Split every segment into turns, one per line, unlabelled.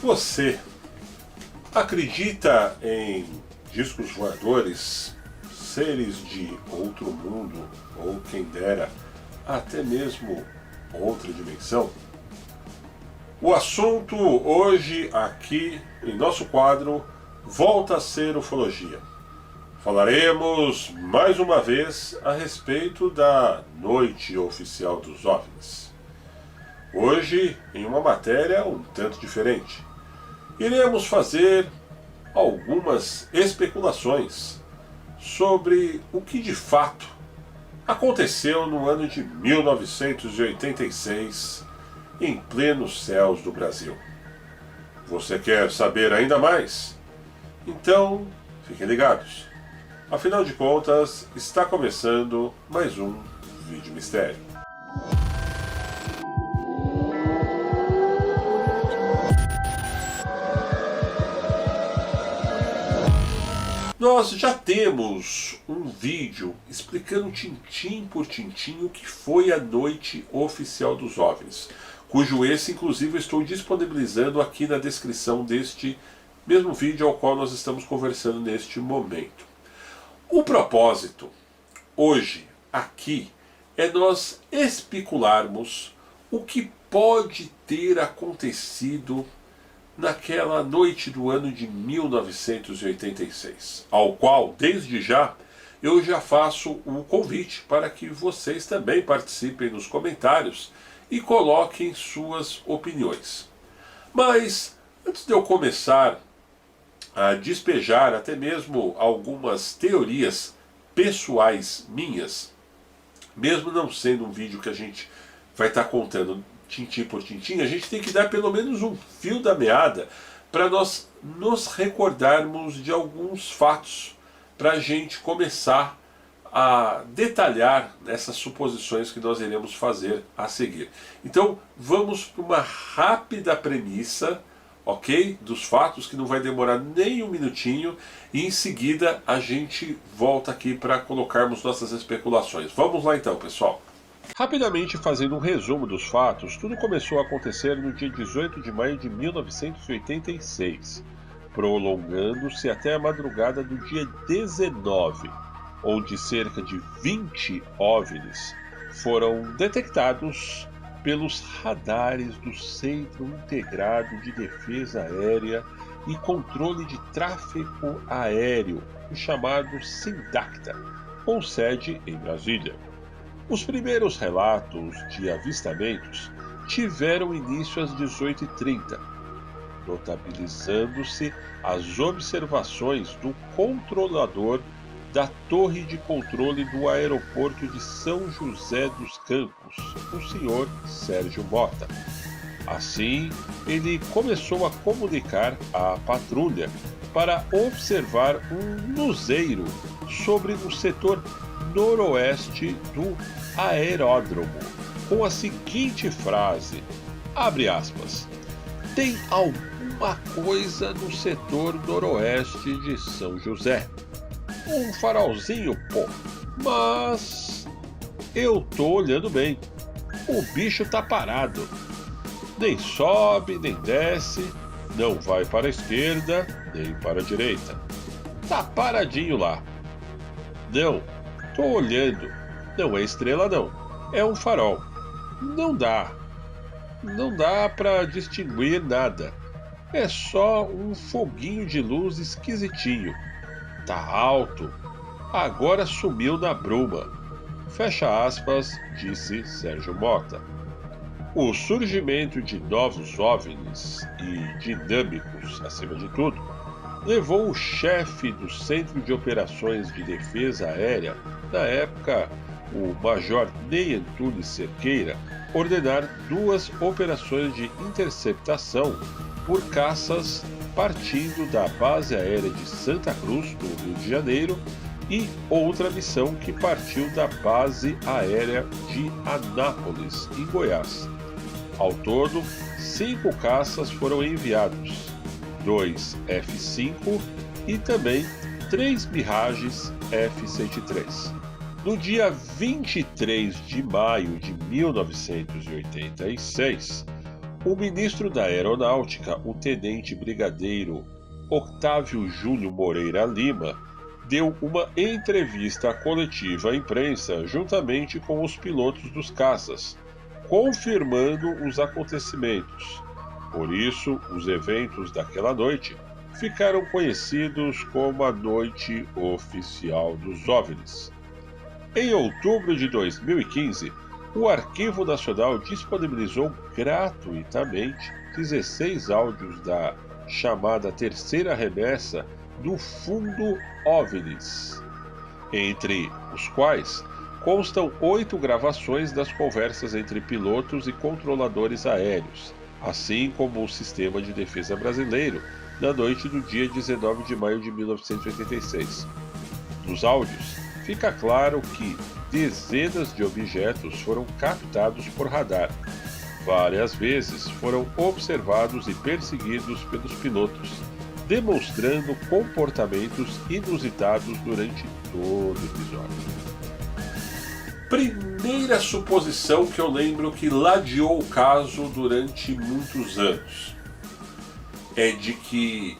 Você acredita em discos voadores, seres de outro mundo, ou quem dera, até mesmo outra dimensão? O assunto hoje aqui em nosso quadro volta a ser ufologia. Falaremos mais uma vez a respeito da Noite Oficial dos OVNIs. Hoje, em uma matéria um tanto diferente, iremos fazer algumas especulações sobre o que de fato aconteceu no ano de 1986 em plenos céus do Brasil. Você quer saber ainda mais? Então, fiquem ligados. Afinal de contas, está começando mais um Vídeo Mistério. Nós já temos um vídeo explicando tintim por tintim o que foi a Noite Oficial dos OVNIs, cujo esse inclusive eu estou disponibilizando aqui na descrição deste mesmo vídeo ao qual nós estamos conversando neste momento. O propósito hoje aqui é nós especularmos o que pode ter acontecido naquela noite do ano de 1986, ao qual, desde já, eu já faço um convite para que vocês também participem nos comentários e coloquem suas opiniões. Mas, antes de eu começar a despejar até mesmo algumas teorias pessoais minhas, mesmo não sendo um vídeo que a gente vai estar contando tintim por tintim, a gente tem que dar pelo menos um fio da meada para nós nos recordarmos de alguns fatos, para a gente começar a detalhar essas suposições que nós iremos fazer a seguir. Então vamos para uma rápida premissa, ok? Dos fatos, que não vai demorar nem um minutinho, e em seguida a gente volta aqui para colocarmos nossas especulações. Vamos lá então, pessoal. Rapidamente fazendo um resumo dos fatos, tudo começou a acontecer no dia 18 de maio de 1986, prolongando-se até a madrugada do dia 19, onde cerca de 20 OVNIs foram detectados pelos radares do Centro Integrado de Defesa Aérea e Controle de Tráfego Aéreo, o chamado SINDACTA, com sede em Brasília. Os primeiros relatos de avistamentos tiveram início às 18h30, notabilizando-se as observações do controlador da torre de controle do aeroporto de São José dos Campos, o senhor Sérgio Mota. Assim, ele começou a comunicar à patrulha para observar um luzeiro sobre o setor noroeste do aeródromo, com a seguinte frase, abre aspas, tem alguma coisa no setor noroeste de São José. Um farolzinho, pô, mas eu tô olhando bem. O bicho tá parado. Nem sobe, nem desce, não vai para a esquerda, nem para a direita. Tá paradinho lá. Não, tô olhando. Não é estrela não, é um farol. Não dá para distinguir nada. É só um foguinho de luz esquisitinho. Tá alto, agora sumiu na bruma. Fecha aspas, disse Sérgio Mota. O surgimento de novos OVNIs e dinâmicos, acima de tudo, levou o chefe do Centro de Operações de Defesa Aérea, na época o Major Ney Antunes Cerqueira, ordenar 2 operações de interceptação por caças partindo da base aérea de Santa Cruz, no Rio de Janeiro, e outra missão que partiu da base aérea de Anápolis, em Goiás. Ao todo, 5 caças foram enviados, 2 F-5 e também 3 Mirages F-103. No dia 23 de maio de 1986, O ministro da Aeronáutica, o tenente brigadeiro Octávio Júlio Moreira Lima, deu uma entrevista coletiva à imprensa juntamente com os pilotos dos caças, confirmando os acontecimentos. Por isso, os eventos daquela noite ficaram conhecidos como a Noite Oficial dos OVNIs. Em outubro de 2015, o Arquivo Nacional disponibilizou gratuitamente 16 áudios da chamada Terceira Remessa do Fundo OVNIs, entre os quais constam 8 gravações das conversas entre pilotos e controladores aéreos, assim como o Sistema de Defesa Brasileiro, na noite do dia 19 de maio de 1986. Nos áudios, fica claro que dezenas de objetos foram captados por radar. Várias vezes foram observados e perseguidos pelos pilotos, demonstrando comportamentos inusitados durante todo o episódio. Primeira suposição que eu lembro que ladeou o caso durante muitos anos é de que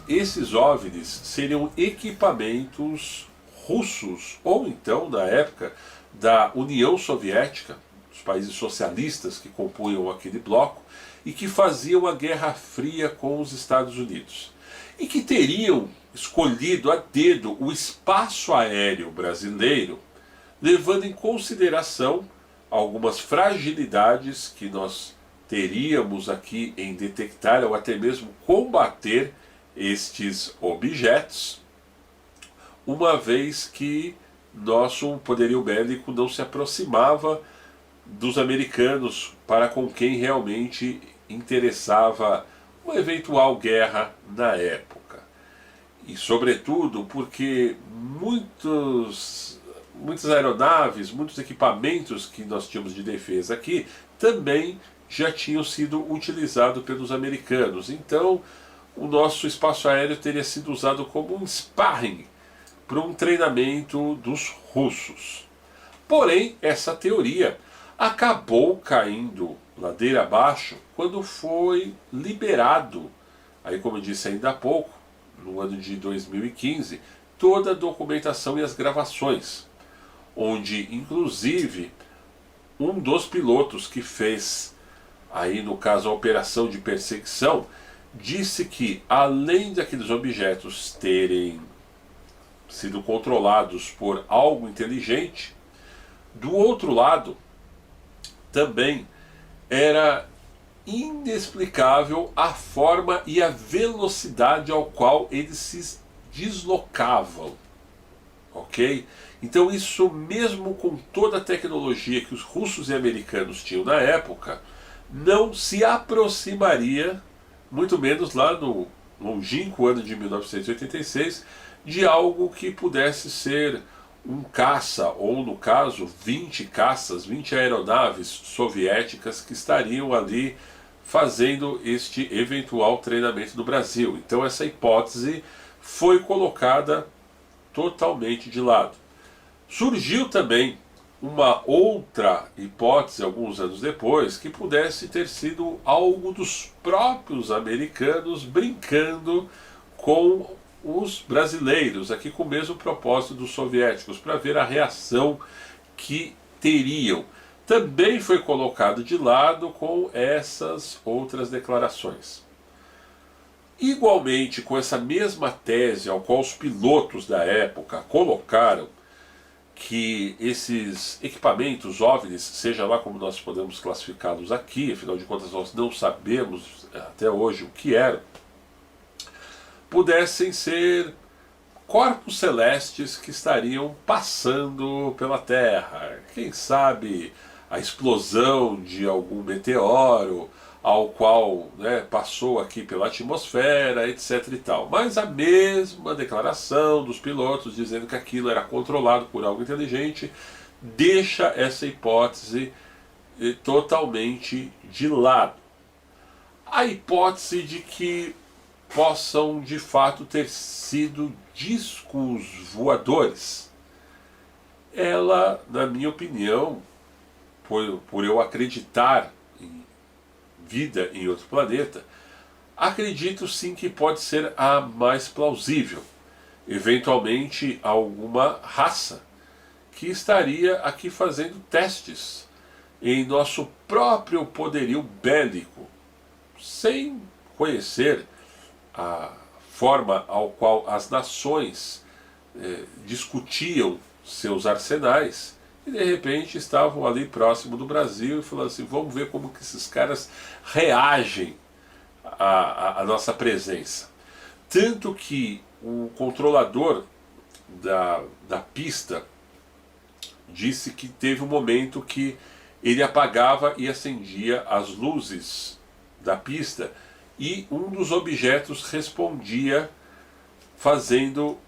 esses OVNIs seriam equipamentos russos, ou então, na época, da União Soviética, os países socialistas que compunham aquele bloco, e que faziam a Guerra Fria com os Estados Unidos. E que teriam escolhido a dedo o espaço aéreo brasileiro, levando em consideração algumas fragilidades que nós teríamos aqui em detectar ou até mesmo combater estes objetos, uma vez que nosso poderio bélico não se aproximava dos americanos, para com quem realmente interessava uma eventual guerra na época. E sobretudo porque muitas aeronaves, muitos equipamentos que nós tínhamos de defesa aqui também já tinham sido utilizados pelos americanos. Então o nosso espaço aéreo teria sido usado como um sparring para um treinamento dos russos. Porém, essa teoria acabou caindo ladeira abaixo quando foi liberado, aí como eu disse ainda há pouco, no ano de 2015, toda a documentação e as gravações, onde inclusive um dos pilotos que fez, aí no caso a operação de perseguição, disse que além daqueles objetos terem sido controlados por algo inteligente, do outro lado também era inexplicável a forma e a velocidade ao qual eles se deslocavam, ok? Então isso, mesmo com toda a tecnologia que os russos e americanos tinham na época, não se aproximaria, muito menos lá no longínquo ano de 1986, de algo que pudesse ser um caça, ou no caso 20 caças, 20 aeronaves soviéticas que estariam ali fazendo este eventual treinamento no Brasil. Então essa hipótese foi colocada totalmente de lado. Surgiu também uma outra hipótese alguns anos depois, que pudesse ter sido algo dos próprios americanos brincando com os brasileiros, aqui com o mesmo propósito dos soviéticos, para ver a reação que teriam. Também foi colocado de lado com essas outras declarações. Igualmente, com essa mesma tese ao qual os pilotos da época colocaram, que esses equipamentos OVNIs, seja lá como nós podemos classificá-los aqui, afinal de contas nós não sabemos até hoje o que eram, pudessem ser corpos celestes que estariam passando pela Terra. Quem sabe a explosão de algum meteoro ao qual, passou aqui pela atmosfera, etc. e tal. Mas a mesma declaração dos pilotos dizendo que aquilo era controlado por algo inteligente deixa essa hipótese totalmente de lado. A hipótese de que possam de fato ter sido discos voadores, ela, na minha opinião, por eu acreditar vida em outro planeta, acredito sim que pode ser a mais plausível. Eventualmente alguma raça que estaria aqui fazendo testes em nosso próprio poderio bélico, sem conhecer a forma ao qual as nações discutiam seus arsenais, e de repente estavam ali próximo do Brasil e falaram assim, vamos ver como que esses caras reagem à nossa presença. Tanto que o controlador da pista disse que teve um momento que ele apagava e acendia as luzes da pista e um dos objetos respondia fazendo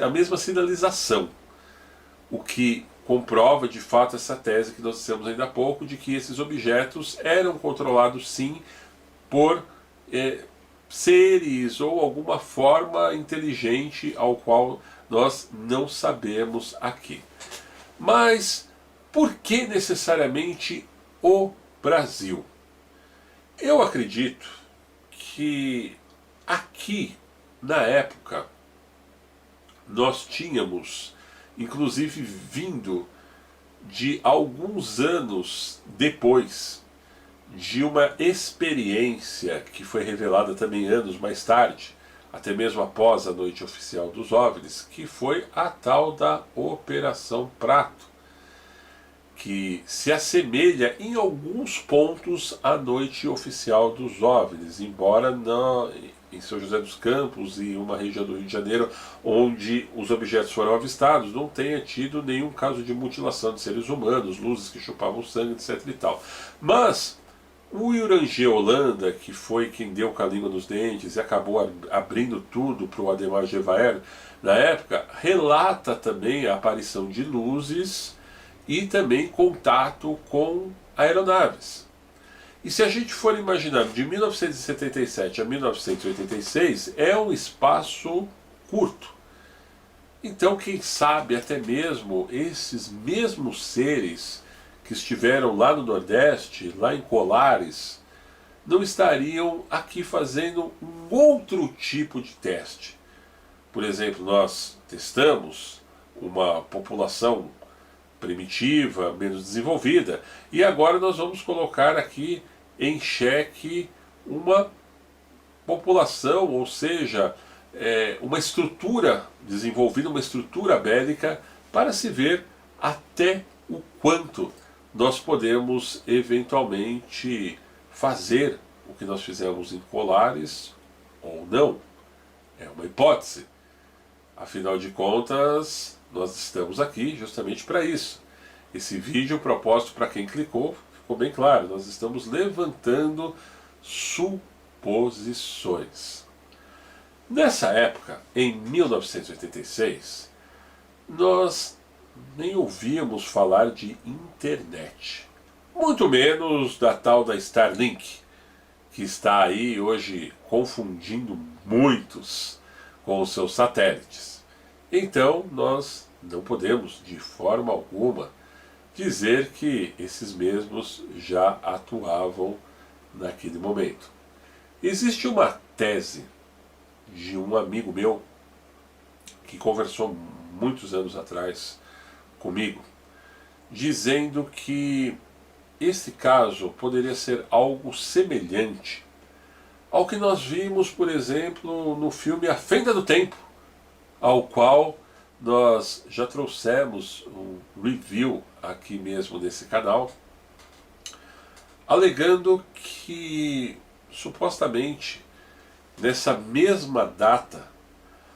a mesma sinalização, o que comprova de fato essa tese que nós dissemos ainda há pouco, de que esses objetos eram controlados sim por seres ou alguma forma inteligente ao qual nós não sabemos aqui. Mas por que necessariamente o Brasil? Eu acredito que aqui, na época, nós tínhamos, inclusive vindo de alguns anos depois, de uma experiência que foi revelada também anos mais tarde, até mesmo após a noite oficial dos OVNIs, que foi a tal da Operação Prato, que se assemelha em alguns pontos à noite oficial dos OVNIs, embora não, em São José dos Campos e uma região do Rio de Janeiro onde os objetos foram avistados não tenha tido nenhum caso de mutilação de seres humanos, luzes que chupavam sangue, etc. e tal. Mas o Uranger Holanda, que foi quem deu com a língua nos dentes e acabou abrindo tudo para o Ademar Gevaert na época, relata também a aparição de luzes e também contato com aeronaves. E se a gente for imaginar de 1977 a 1986, é um espaço curto. Então, quem sabe até mesmo esses mesmos seres que estiveram lá no Nordeste, lá em Colares, não estariam aqui fazendo um outro tipo de teste. Por exemplo, nós testamos uma população primitiva, menos desenvolvida, e agora nós vamos colocar aqui em xeque uma população, ou seja, uma estrutura desenvolvida, uma estrutura bélica, para se ver até o quanto nós podemos eventualmente fazer o que nós fizemos em Colares ou não. É uma hipótese. Afinal de contas, nós estamos aqui justamente para isso. Esse vídeo, propósito para quem clicou, ficou bem claro. Nós estamos levantando suposições. Nessa época, em 1986, nós nem ouvíamos falar de internet. Muito menos da tal da Starlink, que está aí hoje confundindo muitos com os seus satélites. Então nós não podemos de forma alguma dizer que esses mesmos já atuavam naquele momento. Existe uma tese de um amigo meu que conversou muitos anos atrás comigo, dizendo que esse caso poderia ser algo semelhante ao que nós vimos, por exemplo, no filme A Fenda do Tempo, ao qual nós já trouxemos um review aqui mesmo nesse canal, alegando que supostamente nessa mesma data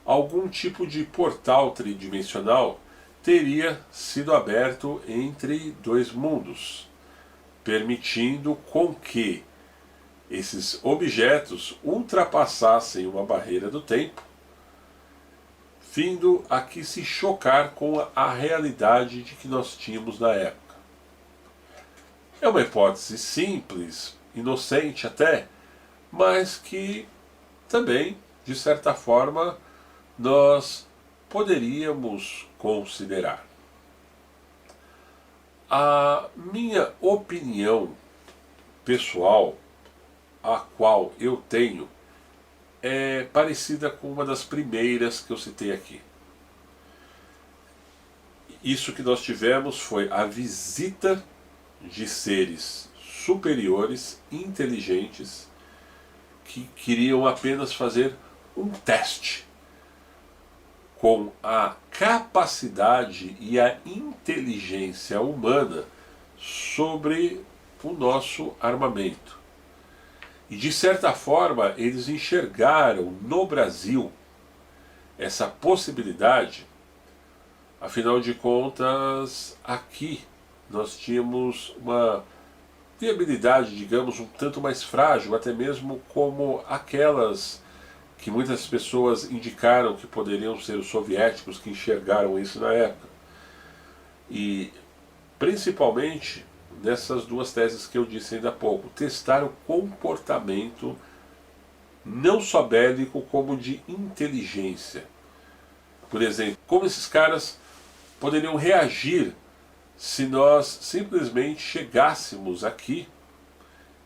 algum tipo de portal tridimensional teria sido aberto entre dois mundos, permitindo com que esses objetos ultrapassassem uma barreira do tempo, vindo aqui se chocar com a realidade de que nós tínhamos na época. É uma hipótese simples, inocente até, mas que também, de certa forma, nós poderíamos considerar. A minha opinião pessoal a qual eu tenho é parecida com uma das primeiras que eu citei aqui. Isso que nós tivemos foi a visita de seres superiores, inteligentes, que queriam apenas fazer um teste com a capacidade e a inteligência humana sobre o nosso armamento. E de certa forma eles enxergaram no Brasil essa possibilidade. Afinal de contas, aqui nós tínhamos uma viabilidade, digamos, um tanto mais frágil, até mesmo como aquelas que muitas pessoas indicaram que poderiam ser os soviéticos, que enxergaram isso na época. E principalmente nessas duas teses que eu disse ainda há pouco, testar o comportamento não só bélico, como de inteligência. Por exemplo, como esses caras poderiam reagir se nós simplesmente chegássemos aqui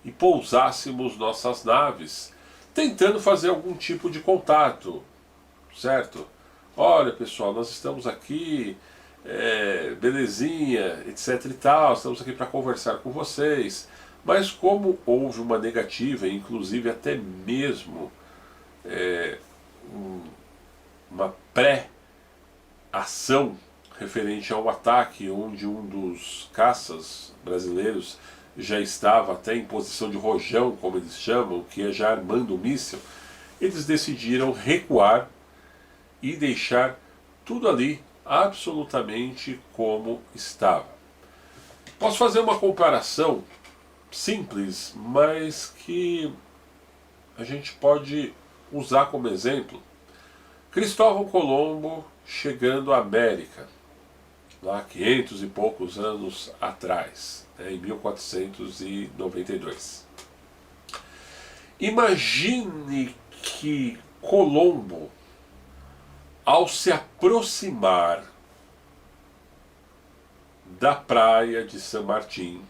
e pousássemos nossas naves, tentando fazer algum tipo de contato, certo? Olha, pessoal, nós estamos aqui, belezinha, etc e tal, estamos aqui para conversar com vocês, mas como houve uma negativa, inclusive até mesmo uma pré-ação referente a um ataque onde um dos caças brasileiros já estava até em posição de rojão, como eles chamam, que é já armando o míssil, eles decidiram recuar e deixar tudo ali absolutamente como estava. Posso fazer uma comparação simples, mas que a gente pode usar como exemplo. Cristóvão Colombo chegando à América, lá 500 e poucos anos atrás, em 1492. Imagine que Colombo, ao se aproximar da praia de San Martín,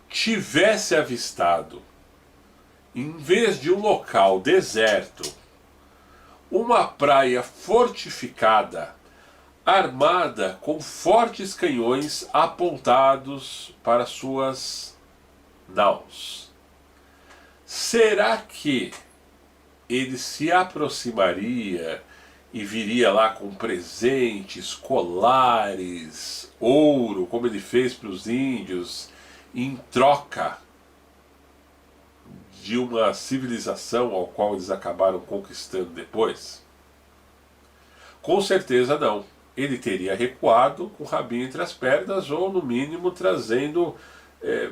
tivesse avistado, em vez de um local deserto, uma praia fortificada, armada com fortes canhões apontados para suas naus. Será que ele se aproximaria e viria lá com presentes, colares, ouro, como ele fez para os índios, em troca de uma civilização ao qual eles acabaram conquistando depois? Com certeza não. Ele teria recuado com o rabinho entre as pernas, ou no mínimo trazendo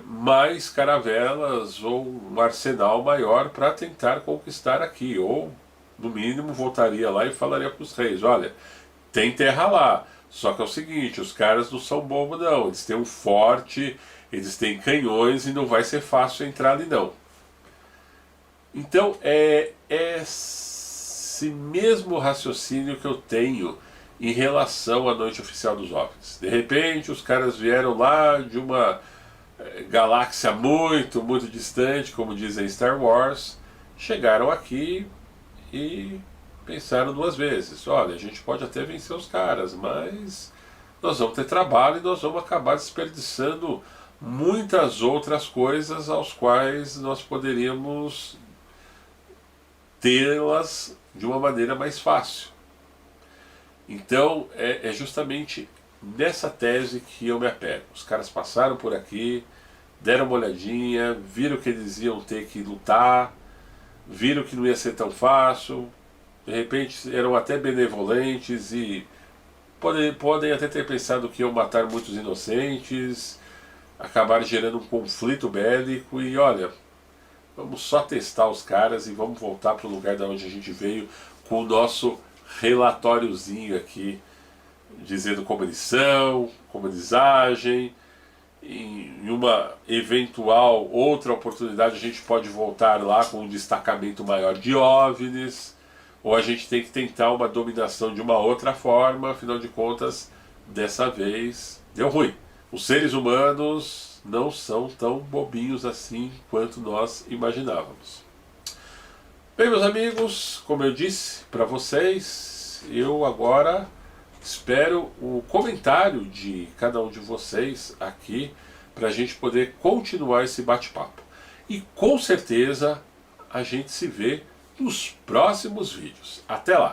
mais caravelas ou um arsenal maior para tentar conquistar aqui, ou no mínimo voltaria lá e falaria para os reis: olha, tem terra lá, só que é o seguinte, os caras não são bobos não, eles têm um forte, eles têm canhões e não vai ser fácil entrar ali não. Então é esse mesmo raciocínio que eu tenho em relação à Noite Oficial dos OVNIs. De repente os caras vieram lá de uma galáxia muito, muito distante, como dizem Star Wars, chegaram aqui e pensaram duas vezes: olha, a gente pode até vencer os caras, mas nós vamos ter trabalho e nós vamos acabar desperdiçando muitas outras coisas aos quais nós poderíamos tê-las de uma maneira mais fácil. Então é justamente nessa tese que eu me apego. Os caras passaram por aqui, deram uma olhadinha, viram que eles iam ter que lutar, viram que não ia ser tão fácil, de repente eram até benevolentes e podem até ter pensado que iam matar muitos inocentes, acabar gerando um conflito bélico e olha, vamos só testar os caras e vamos voltar para o lugar de onde a gente veio com o nosso relatóriozinho aqui, dizendo como eles são, como eles agem. Em uma eventual outra oportunidade a gente pode voltar lá com um destacamento maior de OVNIs, ou a gente tem que tentar uma dominação de uma outra forma. Afinal de contas, dessa vez deu ruim. Os seres humanos não são tão bobinhos assim quanto nós imaginávamos. Bem, meus amigos, como eu disse para vocês, eu agora espero o comentário de cada um de vocês aqui para a gente poder continuar esse bate-papo. E com certeza a gente se vê nos próximos vídeos. Até lá!